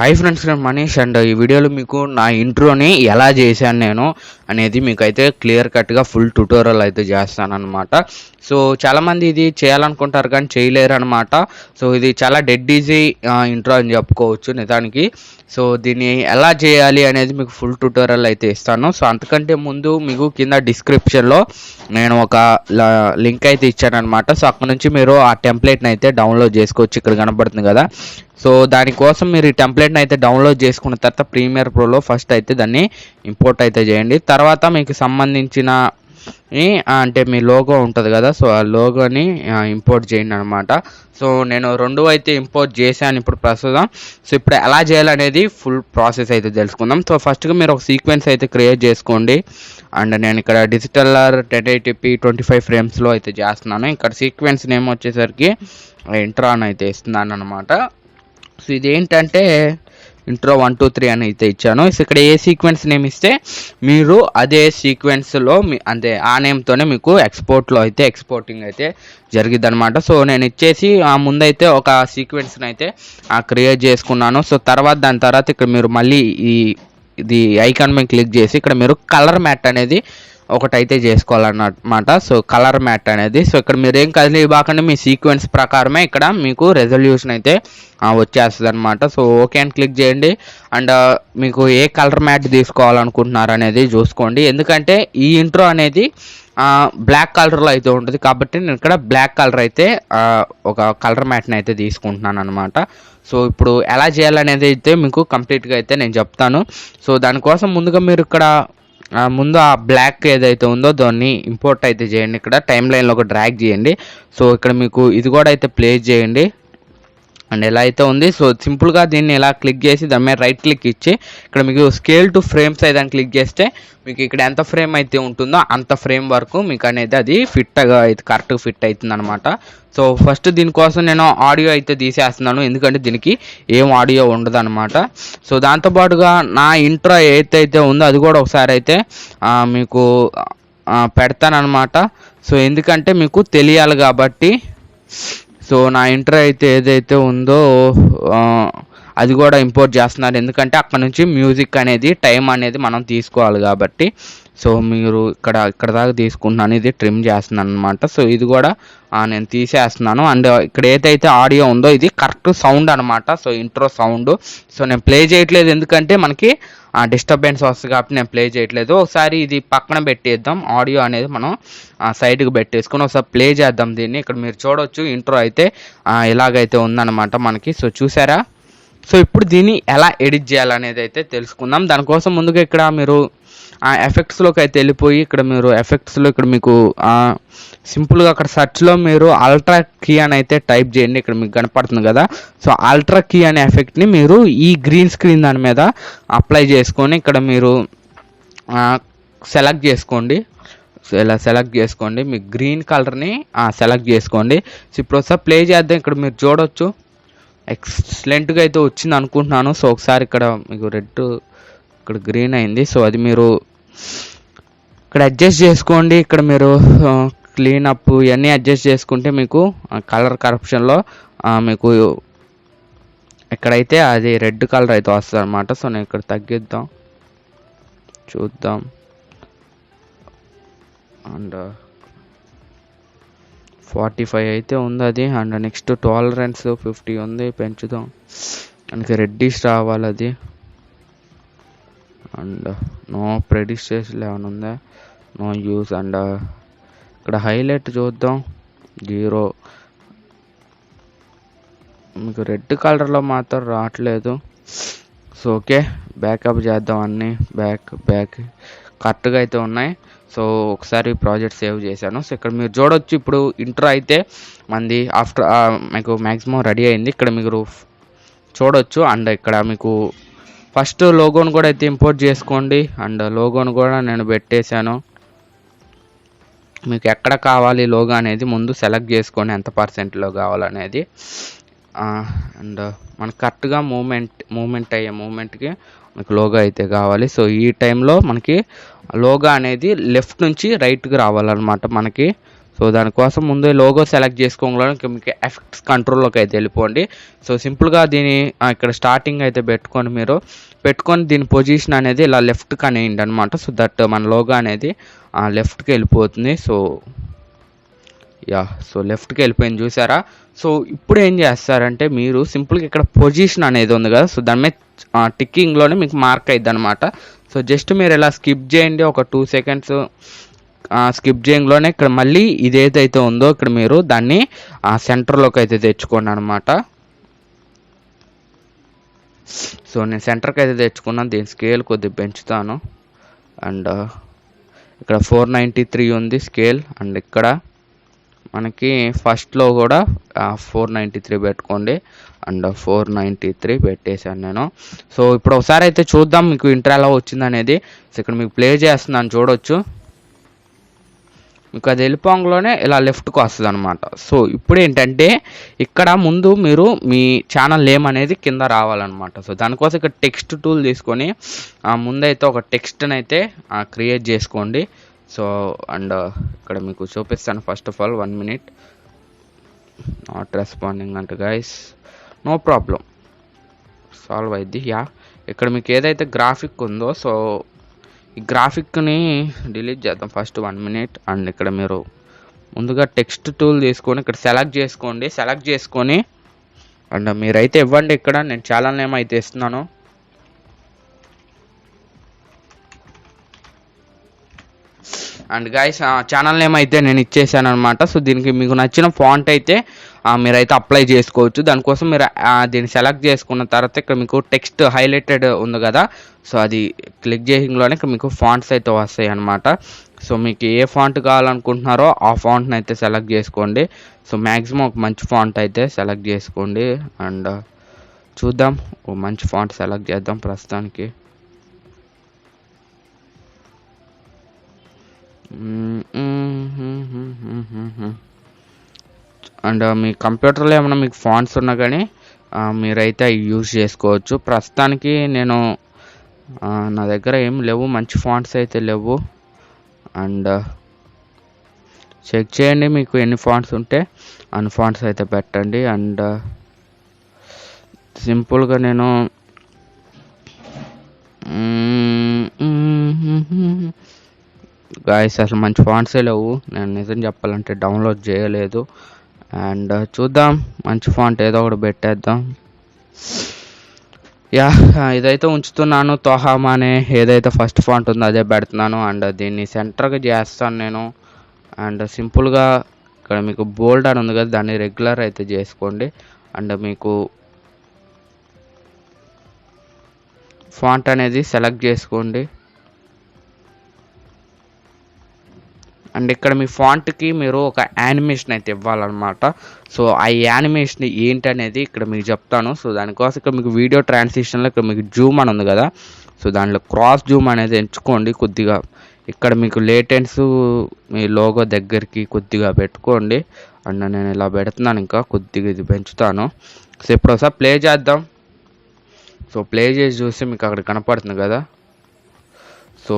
Hi friends, నేను Manish and ఈ వీడియోలో మీకు నా ఇంట్రోని ఎలా చేశాను నేను అనేది మీకైతే క్లియర్ కట్గా ఫుల్ ట్యూటోరియల్ అయితే చేస్తాను అనమాట. సో చాలామంది ఇది చేయాలనుకుంటారు కానీ చేయలేరు అనమాట. సో ఇది చాలా డెడ్ ఈజీ ఇంట్రో అని చెప్పుకోవచ్చు నిజానికి. సో దీన్ని ఎలా చేయాలి అనేది మీకు ఫుల్ ట్యూటోరియల్ అయితే ఇస్తాను. సో అంతకంటే ముందు మీకు కింద డిస్క్రిప్షన్లో నేను ఒక లింక్ అయితే ఇచ్చాను అనమాట. సో అక్కడ నుంచి మీరు ఆ టెంప్లెట్ని అయితే డౌన్లోడ్ చేసుకోవచ్చు. ఇక్కడ కనబడుతుంది కదా. సో దానికోసం మీరు ఈ టెంప్లెట్ని అయితే డౌన్లోడ్ చేసుకున్న తర్వాత ప్రీమియర్ ప్రోలో ఫస్ట్ అయితే దాన్ని ఇంపోర్ట్ అయితే చేయండి. తర్వాత మీకు సంబంధించిన అంటే మీ లోగో ఉంటుంది కదా, సో ఆ లోగోని ఇంపోర్ట్ చేయండి అనమాట. సో నేను రెండు అయితే ఇంపోర్ట్ చేశాను ఇప్పుడు ప్రస్తుతం. సో ఇప్పుడు ఎలా చేయాలనేది ఫుల్ ప్రాసెస్ అయితే తెలుసుకుందాం. సో ఫస్ట్గా మీరు ఒక సీక్వెన్స్ అయితే క్రియేట్ చేసుకోండి. అండ్ నేను ఇక్కడ డిజిటల్ 1080p 25 ఫ్రేమ్స్లో అయితే చేస్తున్నాను. ఇక్కడ సీక్వెన్స్ నేమ్ వచ్చేసరికి ఇంట్రో అని అయితే ఇస్తున్నాను అనమాట. సో ఇదేంటంటే ఇంట్రో 1 2 3 అని అయితే ఇచ్చాను. సో ఇక్కడ ఏ సీక్వెన్స్ నేమ్ ఇస్తే మీరు అదే సీక్వెన్స్లో అంటే ఆ నేమ్తోనే మీకు ఎక్స్పోర్ట్లో అయితే ఎక్స్పోర్టింగ్ అయితే జరిగిద్ది అనమాట. సో నేను ఇచ్చేసి ముందైతే ఒక సీక్వెన్స్ని అయితే క్రియేట్ చేసుకున్నాను. సో దాని తర్వాత ఇక్కడ మీరు మళ్ళీ ఇది ఐకాన్ మీద క్లిక్ చేసి ఇక్కడ మీరు కలర్ మ్యాట్ అనేది ఒకటైతే చేసుకోవాలన్నమాట. సో కలర్ మ్యాట్ అనేది, సో ఇక్కడ మీరు ఏం కదిలిబాకండి, మీ సీక్వెన్స్ ప్రకారమే ఇక్కడ మీకు రెజల్యూషన్ అయితే వచ్చేస్తుంది అనమాట. సో ఓకే అని క్లిక్ చేయండి. అండ్ మీకు ఏ కలర్ మ్యాట్ తీసుకోవాలనుకుంటున్నారు అనేది చూసుకోండి. ఎందుకంటే ఈ ఇంట్రో అనేది బ్లాక్ కలర్లో అయితే ఉంటుంది కాబట్టి నేను ఇక్కడ బ్లాక్ కలర్ అయితే ఒక కలర్ మ్యాట్ని అయితే తీసుకుంటున్నాను అనమాట. సో ఇప్పుడు ఎలా చేయాలనేది అయితే మీకు కంప్లీట్గా అయితే నేను చెప్తాను. సో దానికోసం ముందుగా మీరు ఇక్కడ ముందు ఆ బ్లాక్ ఏదైతే ఉందో దాన్ని ఇంపోర్ట్ అయితే చేయండి. ఇక్కడ టైం లైన్లో ఒక డ్రాగ్ చేయండి. సో ఇక్కడ మీకు ఇది కూడా అయితే ప్లేస్ చేయండి. అండ్ ఎలా అయితే ఉంది, సో సింపుల్గా దీన్ని ఇలా క్లిక్ చేసి దాని మీద రైట్ క్లిక్ ఇచ్చి ఇక్కడ మీకు స్కేల్ టు ఫ్రేమ్స్ అయితే క్లిక్ చేస్తే మీకు ఇక్కడ ఎంత ఫ్రేమ్ అయితే ఉంటుందో అంత ఫ్రేమ్ వరకు మీకు అనేది అది ఫిట్గా అయితే కరెక్ట్గా ఫిట్ అవుతుంది అనమాట. సో ఫస్ట్ దీనికోసం నేను ఆడియో అయితే తీసేస్తున్నాను, ఎందుకంటే దీనికి ఏం ఆడియో ఉండదు అనమాట. సో దాంతోపాటుగా నా ఇంట్రో ఏదైతే ఉందో అది కూడా ఒకసారి అయితే మీకు పెడతానమాట. సో ఎందుకంటే మీకు తెలియాలి కాబట్టి. సో నా ఇంట్రో అయితే ఏదైతే ఉందో అది కూడా ఇంపోర్ట్ చేస్తున్నారు, ఎందుకంటే అక్కడ నుంచి మ్యూజిక్ అనేది టైం అనేది మనం తీసుకోవాలి కాబట్టి. సో మీరు ఇక్కడ దాకా తీసుకుంటున్నాను, ఇది ట్రిమ్ చేస్తున్నాను అనమాట. సో ఇది కూడా నేను తీసేస్తున్నాను. అండ్ ఇక్కడ ఏదైతే ఆడియో ఉందో ఇది కరెక్ట్ సౌండ్ అనమాట. So intro sound. సో నేను ప్లే చేయట్లేదు ఎందుకంటే మనకి డిస్టర్బెన్స్ వస్తుంది కాబట్టి నేను ప్లే చేయట్లేదు. ఒకసారి ఇది పక్కన పెట్టేద్దాం, ఆడియో అనేది మనం సైడ్కి పెట్టేసుకుని ఒకసారి ప్లే చేద్దాం దీన్ని. ఇక్కడ మీరు చూడవచ్చు ఇంట్రో అయితే ఇలాగైతే ఉందన్నమాట మనకి. సో చూసారా. సో ఇప్పుడు దీన్ని ఎలా ఎడిట్ చేయాలనేది అయితే తెలుసుకుందాం. దానికోసం ముందుగా ఇక్కడ మీరు ఎఫెక్ట్స్లోకి అయితే వెళ్ళిపోయి ఇక్కడ మీరు ఎఫెక్ట్స్లో ఇక్కడ మీకు సింపుల్గా అక్కడ సర్చ్లో మీరు అల్ట్రా కీ అని అయితే టైప్ చేయండి. ఇక్కడ మీకు కనపడుతుంది కదా. సో అల్ట్రా కీ అనే ఎఫెక్ట్ని మీరు ఈ గ్రీన్ స్క్రీన్ దాని మీద అప్లై చేసుకొని ఇక్కడ మీరు సెలెక్ట్ చేసుకోండి. సో ఇలా సెలెక్ట్ చేసుకోండి, మీ గ్రీన్ కలర్ని సెలెక్ట్ చేసుకోండి. సో ఇప్పుడు ఒకసారి ప్లే చేద్దాం. ఇక్కడ మీరు చూడవచ్చు ఎక్సలెంట్గా అయితే వచ్చింది అనుకుంటున్నాను. సో ఒకసారి ఇక్కడ మీకు రెడ్ ఇక్కడ గ్రీన్ అయింది. సో అది మీరు ఇక్కడ అడ్జస్ట్ చేసుకోండి. ఇక్కడ మీరు క్లీన్ అప్ ఇవన్నీ అడ్జస్ట్ చేసుకుంటే మీకు కలర్ కరప్షన్లో మీకు ఇక్కడైతే అది రెడ్ కలర్ అయితే వస్తుంది అనమాట. సో నేను ఇక్కడ తగ్గిద్దాం, చూద్దాం. అండ్ 45 అయితే ఉంది అది. అండ్ నెక్స్ట్ టాలరెన్స్ 50 ఉంది, పెంచుదాం. మనకి రెడ్డిష్ రావాలి అది. అండ్ నో ప్రెడిస్టేషన్ ఏమైనా ఉందా, నో యూస్. అండ్ ఇక్కడ హైలైట్ చూద్దాం 0. మీకు రెడ్ కలర్లో మాత్రం రావట్లేదు. సో ఓకే, బ్యాకప్ చేద్దాం. అన్నీ బ్యాక్ కరెక్ట్గా అయితే ఉన్నాయి. సో ఒకసారి ప్రాజెక్ట్ సేవ్ చేశాను. సో ఇక్కడ మీరు చూడవచ్చు ఇప్పుడు ఇంట్రో అయితే మంది ఆఫ్టర్ మీకు మ్యాక్సిమం రెడీ అయింది. ఇక్కడ మీరు చూడవచ్చు. అండ్ ఇక్కడ మీకు ఫస్ట్ లోగోను కూడా అయితే ఇంపోర్ట్ చేసుకోండి. అండ్ లోగోను కూడా నేను పెట్టేశాను. మీకు ఎక్కడ కావాలి లోగో అనేది ముందు సెలెక్ట్ చేసుకోండి, ఎంత పర్సెంట్లో కావాలనేది. అండ్ మనకు కరెక్ట్గా మూమెంట్ అయ్యే మూమెంట్కి మనకు లోగో అయితే కావాలి. సో ఈ టైంలో మనకి లోగో అనేది లెఫ్ట్ నుంచి రైట్కి రావాలన్నమాట మనకి. సో దానికోసం ముందే లోగో సెలెక్ట్ చేసుకోగానే మీకు ఎఫెక్ట్స్ కంట్రోల్లోకి అయితే వెళ్ళిపోండి. సో సింపుల్గా దీని ఇక్కడ స్టార్టింగ్ అయితే పెట్టుకొని దీని పొజిషన్ అనేది ఇలా లెఫ్ట్కి అనేయండి అనమాట. సో దట్ మన లోగో అనేది లెఫ్ట్కి వెళ్ళిపోతుంది. సో లెఫ్ట్కి వెళ్ళిపోయింది చూసారా. సో ఇప్పుడు ఏం చేస్తారంటే మీరు సింపుల్గా ఇక్కడ పొజిషన్ అనేది ఉంది కదా, సో దాని మీద టిక్కింగ్లోనే మీకు మార్క్ అయ్యిద్ది అనమాట. సో జస్ట్ మీరు ఇలా స్కిప్ చేయండి, ఒక 2 సెకండ్స్ స్కిప్ చేయంలోనే ఇక్కడ మళ్ళీ ఇదేదైతే ఉందో ఇక్కడ మీరు దాన్ని సెంటర్లోకి అయితే తెచ్చుకోండి అనమాట. సో నేను సెంటర్కి అయితే తెచ్చుకున్నాను. దీని స్కేల్ కొద్దిగా పెంచుతాను. అండ్ ఇక్కడ 493 ఉంది స్కేల్. అండ్ ఇక్కడ మనకి ఫస్ట్లో కూడా 493 పెట్టుకోండి. అండ్ 493 పెట్టేశాను నేను. సో ఇప్పుడు ఒకసారి అయితే చూద్దాం మీకు ఇంట్రో ఎలా వచ్చింది అనేది. సో ఇక్కడ మీకు ప్లే చేస్తున్నాను చూడొచ్చు. మీకు అది వెళ్ళిపోంగలోనే ఇలా లెఫ్ట్కి వస్తుంది అనమాట. సో ఇప్పుడు ఏంటంటే ఇక్కడ ముందు మీరు మీ ఛానల్ నేమ్ అనేది కింద రావాలన్నమాట. సో దానికోసం ఇక్కడ టెక్స్ట్ టూల్ తీసుకొని ముందైతే ఒక టెక్స్ట్ని అయితే క్రియేట్ చేసుకోండి. సో అండ్ ఇక్కడ మీకు చూపిస్తాను. First of all 1 minute not responding అంటే గైస్, నో ప్రాబ్లం, సాల్వ్ అయింది. ఇక్కడ మీకు ఏదైతే గ్రాఫిక్ ఉందో సో ఈ గ్రాఫిక్ని డిలీట్ చేద్దాం ఫస్ట్ 1 minute. అండ్ ఇక్కడ మీరు ముందుగా టెక్స్ట్ టూల్ తీసుకొని ఇక్కడ సెలెక్ట్ చేసుకొని అండ్ మీరైతే ఇవ్వండి. ఇక్కడ నేను ఛానల్ నేమ్ అయితే ఇస్తున్నాను. అండ్ గైస్ ఛానల్ నేమ్ అయితే నేను ఇచ్చేసాను అనమాట. సో దీనికి మీకు నచ్చిన ఫాంట్ అయితే మీరైతే అప్లై చేసుకోవచ్చు. దానికోసం మీరు దీన్ని సెలెక్ట్ చేసుకున్న తర్వాత ఇక్కడ మీకు టెక్స్ట్ హైలైటెడ్ ఉంది కదా, సో అది క్లిక్ చేయంలోనే ఇక్కడ మీకు ఫాంట్స్ అయితే వస్తాయి అనమాట. సో మీకు ఏ ఫాంట్ కావాలనుకుంటున్నారో ఆ ఫాంట్ని అయితే సెలెక్ట్ చేసుకోండి. సో మ్యాక్సిమం ఒక మంచి ఫాంట్ అయితే సెలెక్ట్ చేసుకోండి. అండ్ చూద్దాం, ఒక మంచి ఫాంట్ సెలెక్ట్ చేద్దాం ప్రస్తుతానికి. అండ్ మీ కంప్యూటర్లో ఏమైనా మీకు ఫాంట్స్ ఉన్నా కానీ మీరైతే అవి యూజ్ చేసుకోవచ్చు. ప్రస్తుతానికి నా దగ్గర ఏం లేవు, మంచి ఫాంట్స్ అయితే లేవు. అండ్ చెక్ చేయండి, మీకు ఎన్ని ఫాంట్స్ ఉంటే అన్ని ఫాంట్స్ అయితే పెట్టండి. అండ్ సింపుల్గా నేను గాయస్ అసలు మంచి ఫాంట్సే లేవు, నేను నిజం చెప్పాలంటే డౌన్లోడ్ చేయలేదు. అండ్ చూద్దాం, మంచి ఫాంట్ ఏదో ఒకటి పెట్టేద్దాం. ఇదైతే ఉంచుతున్నాను. తోహామానే ఏదైతే ఫస్ట్ ఫాంట్ ఉందో అదే పెడుతున్నాను. అండ్ దీన్ని సెంటర్గా చేస్తాను నేను. అండ్ సింపుల్గా ఇక్కడ మీకు బోల్డ్ అని ఉంది కదా, దాన్ని రెగ్యులర్ అయితే చేసుకోండి. అండ్ మీకు ఫాంట్ అనేది సెలెక్ట్ చేసుకోండి. అండ్ ఇక్కడ మీ ఫాంట్కి మీరు ఒక యానిమేషన్ అయితే ఇవ్వాలన్నమాట. సో ఆ యానిమేషన్ ఏంటి అనేది ఇక్కడ మీకు చెప్తాను. సో దానికోసం ఇక్కడ మీకు వీడియో ట్రాన్సిషన్లో ఇక్కడ మీకు జూమ్ అని ఉంది కదా, సో దాంట్లో క్రాస్ జూమ్ అనేది ఎంచుకోండి. కొద్దిగా ఇక్కడ మీకు లేటెన్స్ మీ లోగో దగ్గరికి కొద్దిగా పెట్టుకోండి. అండ్ నేను ఇలా పెడుతున్నాను, ఇంకా కొద్దిగా ఇది పెంచుతాను. సో ఇప్పుడు ఒకసారి ప్లే చేద్దాం. సో ప్లే చేసి చూస్తే మీకు అక్కడ కనపడుతుంది కదా. సో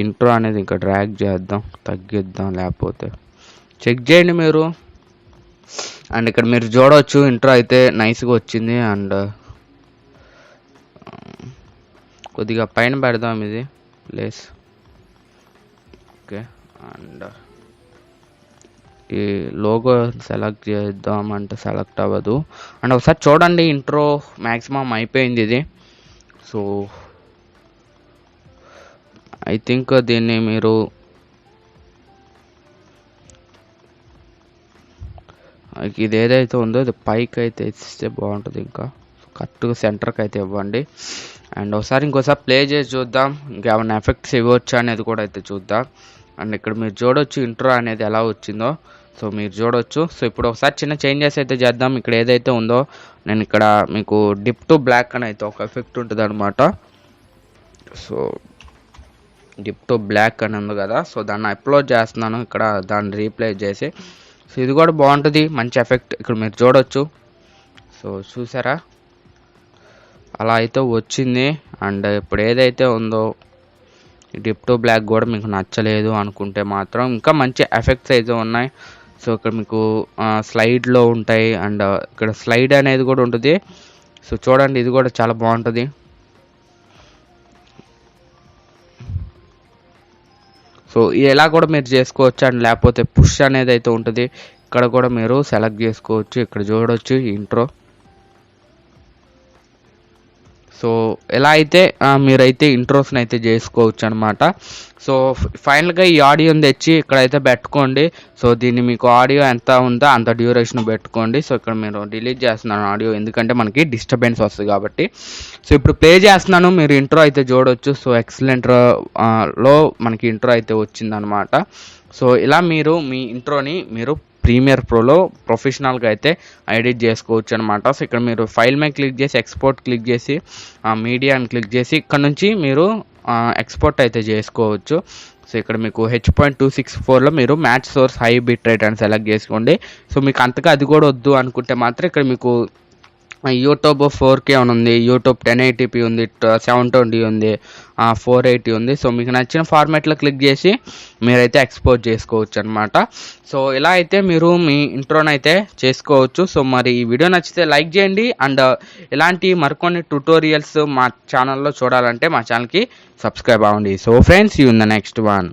ఇంట్రో అనేది ఇంకా డ్రాగ్ చేద్దాం, తగ్గిద్దాం, లేకపోతే చెక్ చేయండి మీరు. అండ్ ఇక్కడ మీరు చూడవచ్చు ఇంట్రో అయితే నైస్గా వచ్చింది. అండ్ కొద్దిగా పైన పెడదాం ఇది ప్లేస్. ఓకే, అండ్ ఈ లోగో సెలెక్ట్ చేద్దాం అంటే సెలెక్ట్ అవ్వదు. అండ్ ఒకసారి చూడండి, ఇంట్రో మ్యాక్సిమం అయిపోయింది ఇది. సో ఐ థింక్ దీన్ని మీరు ఇది ఏదైతే ఉందో ఇది పైకి అయితే ఇస్తే బాగుంటుంది. ఇంకా కరెక్ట్గా సెంటర్కి అయితే ఇవ్వండి. అండ్ ఇంకోసారి ప్లే చేసి చూద్దాం, ఇంకేమైనా ఎఫెక్ట్స్ ఇవ్వచ్చు అనేది కూడా అయితే చూద్దాం. అండ్ ఇక్కడ మీరు చూడొచ్చు ఇంట్రో అనేది ఎలా వచ్చిందో, సో మీరు చూడొచ్చు. సో ఇప్పుడు ఒకసారి చిన్న చేంజెస్ అయితే చేద్దాం. ఇక్కడ ఏదైతే ఉందో నేను ఇక్కడ మీకు డిప్ టు బ్లాక్ అని అయితే ఒక ఎఫెక్ట్ ఉంటుంది అనమాట. సో డిప్ టు బ్లాక్ అని ఉంది కదా, సో దాన్ని అప్లోడ్ చేస్తున్నాను ఇక్కడ, దాన్ని రీప్లేస్ చేసి. సో ఇది కూడా బాగుంటుంది, మంచి ఎఫెక్ట్ ఇక్కడ మీరు చూడొచ్చు. సో చూసారా, అలా అయితే వచ్చింది. అండ్ ఇప్పుడు ఏదైతే ఉందో డిప్టో బ్లాక్ కూడా మీకు నచ్చలేదు అనుకుంటే మాత్రం ఇంకా మంచి ఎఫెక్ట్స్ అయితే ఉన్నాయి. సో ఇక్కడ మీకు స్లైడ్లో ఉంటాయి అండ్ ఇక్కడ స్లైడ్ అనేది కూడా ఉంటుంది. సో చూడండి, ఇది కూడా చాలా బాగుంటుంది. సో ఇలా కూడా మీరు చేసుకోవచ్చు అండ్ లేకపోతే పుష్ అనేది అయితే ఉంటుంది. ఇక్కడ కూడా మీరు సెలెక్ట్ చేసుకోవచ్చు. ఇక్కడ చూడవచ్చు ఇంట్రో. సో ఎలా అయితే మీరైతే ఇంట్రోస్ని అయితే చేసుకోవచ్చు అనమాట. సో ఫైనల్గా ఈ ఆడియోని తెచ్చి ఇక్కడైతే పెట్టుకోండి. సో దీన్ని మీకు ఆడియో ఎంత ఉందో అంత డ్యూరేషన్ పెట్టుకోండి. సో ఇక్కడ మీరు డిలీట్ చేస్తున్నాను ఆడియో, ఎందుకంటే మనకి డిస్టర్బెన్స్ వస్తుంది కాబట్టి. సో ఇప్పుడు ప్లే చేస్తున్నాను, మీరు ఇంట్రో అయితే చూడవచ్చు. సో ఎక్సలెంట్ లో మనకి ఇంట్రో అయితే వచ్చిందనమాట. సో ఇలా మీరు మీ ఇంట్రోని మీరు ప్రీమియర్ ప్రోలో ప్రొఫెషనల్గా అయితే ఎడిట్ చేసుకోవచ్చు అనమాట. సో ఇక్కడ మీరు ఫైల్ మీద క్లిక్ చేసి ఎక్స్పోర్ట్ క్లిక్ చేసి మీడియా అని క్లిక్ చేసి ఇక్కడ నుంచి మీరు ఎక్స్పోర్ట్ అయితే చేసుకోవచ్చు. సో ఇక్కడ మీకు H.264లో మీరు match source high bit rate అని సెలెక్ట్ చేసుకోండి. సో మీకు అంతగా అది కూడా వద్దు అనుకుంటే మాత్రం ఇక్కడ మీకు యూట్యూబ్ 4K అని ఉంది, యూట్యూబ్ 1080p ఉంది, 720 ఉంది, 480 ఉంది. సో మీకు నచ్చిన ఫార్మాట్లో క్లిక్ చేసి మీరైతే ఎక్స్పోర్ట్ చేసుకోవచ్చు అనమాట. సో ఇలా అయితే మీరు మీ ఇంట్రోని అయితే చేసుకోవచ్చు. సో మరి ఈ వీడియో నచ్చితే లైక్ చేయండి అండ్ ఇలాంటి మరికొన్ని ట్యుటోరియల్స్ మా ఛానల్లో చూడాలంటే మా ఛానల్కి సబ్స్క్రైబ్ అవ్వండి. So friends, you in the next one.